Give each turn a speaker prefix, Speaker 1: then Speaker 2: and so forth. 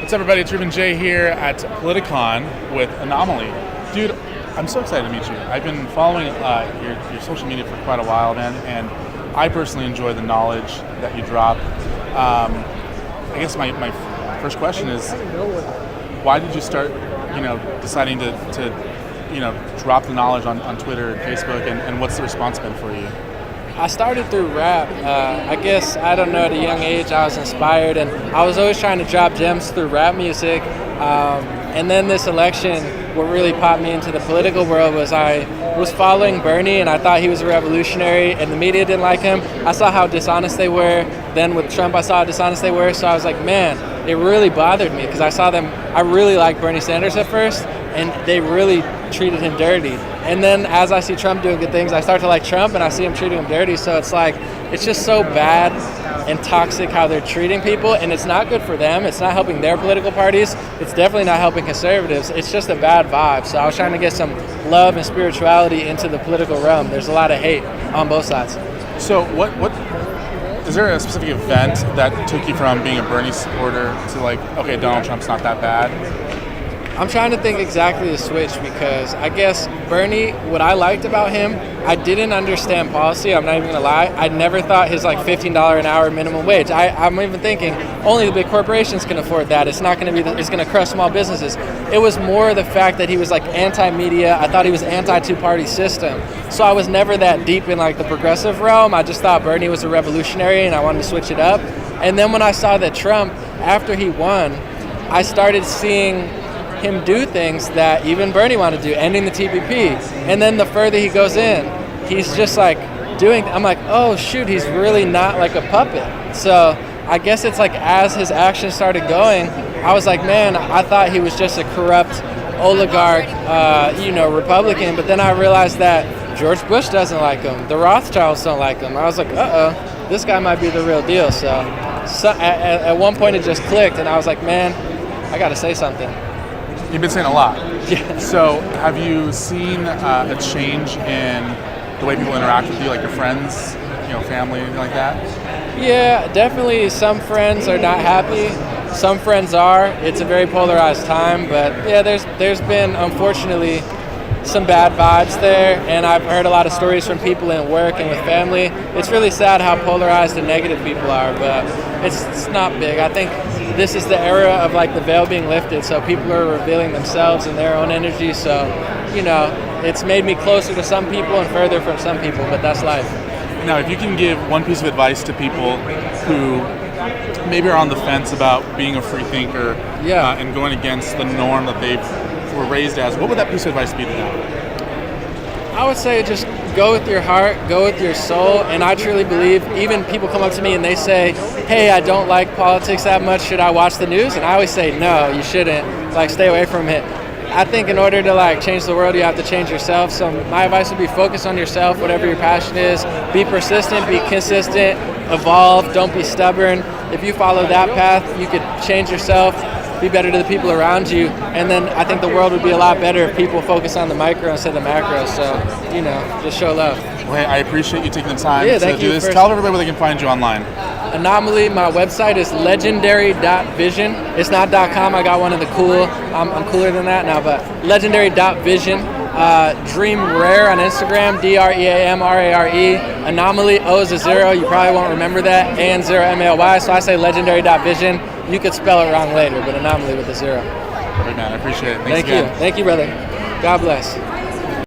Speaker 1: What's up, everybody? It's Ruben Jay here at Politicon with An0maly. Dude, I'm so excited to meet you. I've been following your social media for quite a while, man, and I personally enjoy the knowledge that you drop. I guess my first question is, why did you start, deciding to drop the knowledge on Twitter and Facebook, and what's the response been for you?
Speaker 2: I started through rap. I guess, I don't know, at a young age I was inspired, and I was always trying to drop gems through rap music. And then this election, what really popped me into the political world was I was following Bernie, and I thought he was a revolutionary, and the media didn't like him. I saw how dishonest they were. Then with Trump, I saw how dishonest they were. So I was like, man, it really bothered me because I saw them. I really liked Bernie Sanders at first, and they really treated him dirty. And then as I see Trump doing good things, I start to like Trump, and I see him treating him dirty. So it's like, it's just so bad and toxic how they're treating people, and it's not good for them. It's not helping their political parties. It's definitely not helping conservatives. It's just a bad vibe. So I was trying to get some love and spirituality into the political realm. There's a lot of hate on both sides.
Speaker 1: So what is there a specific event that took you from being a Bernie supporter to like, okay, Donald Trump's not that bad?
Speaker 2: I'm trying to think exactly the switch, because I guess Bernie, what I liked about him, I didn't understand policy. I'm not even gonna lie. I never thought his like $15 an hour minimum wage. I'm even thinking only the big corporations can afford that. It's not gonna be. It's gonna crush small businesses. It was more the fact that he was like anti-media. I thought he was anti-two-party system. So I was never that deep in like the progressive realm. I just thought Bernie was a revolutionary, and I wanted to switch it up. And then when I saw that Trump, after he won, I started seeing him do things that even Bernie wanted to do, ending the TPP. And then the further he goes in, he's just like doing, I'm like, oh shoot, he's really not like a puppet. So I guess it's like as his actions started going, I was like, man, I thought he was just a corrupt oligarch, Republican. But then I realized that George Bush doesn't like him. The Rothschilds don't like him. I was like, uh-oh, this guy might be the real deal. So at one point it just clicked, and I was like, man, I gotta say something.
Speaker 1: You've been saying a lot.
Speaker 2: Yeah.
Speaker 1: So have you seen a change in the way people interact with you, like your friends, family, anything like that?
Speaker 2: Yeah, definitely some friends are not happy. Some friends are. It's a very polarized time, but yeah, there's been, unfortunately, some bad vibes there, and I've heard a lot of stories from people in work and with family. It's really sad how polarized and negative people are, but it's not big. I think this is the era of like the veil being lifted, so people are revealing themselves and their own energy. So, it's made me closer to some people and further from some people, but that's life.
Speaker 1: Now, if you can give one piece of advice to people who maybe are on the fence about being a free thinker, and going against the norm that they were raised as, what would that piece of advice be to them?
Speaker 2: I would say just go with your heart, go with your soul, and I truly believe, even people come up to me and they say, hey, I don't like politics that much, should I watch the news? And I always say, no, you shouldn't, stay away from it. I think in order to change the world, you have to change yourself. So my advice would be focus on yourself, whatever your passion is, be persistent, be consistent, evolve, don't be stubborn. If you follow that path, you could change yourself, be better to the people around you, and then I think the world would be a lot better if people focus on the micro instead of the macro. So, just show love.
Speaker 1: Well, hey, I appreciate you taking the time
Speaker 2: to
Speaker 1: do this. Tell everybody where they can find you online.
Speaker 2: An0maly, my website is legendary.vision. It's not .com. I got one of the cool. I'm cooler than that now, but legendary.vision. Dream Rare on Instagram, DreamRare. An0maly, O is a 0. You probably won't remember that. And0MALY. So I say legendary.vision. You could spell it wrong later, but An0maly with a 0.
Speaker 1: Perfect, man. I appreciate it.
Speaker 2: Thank you. Thank you, brother. God bless.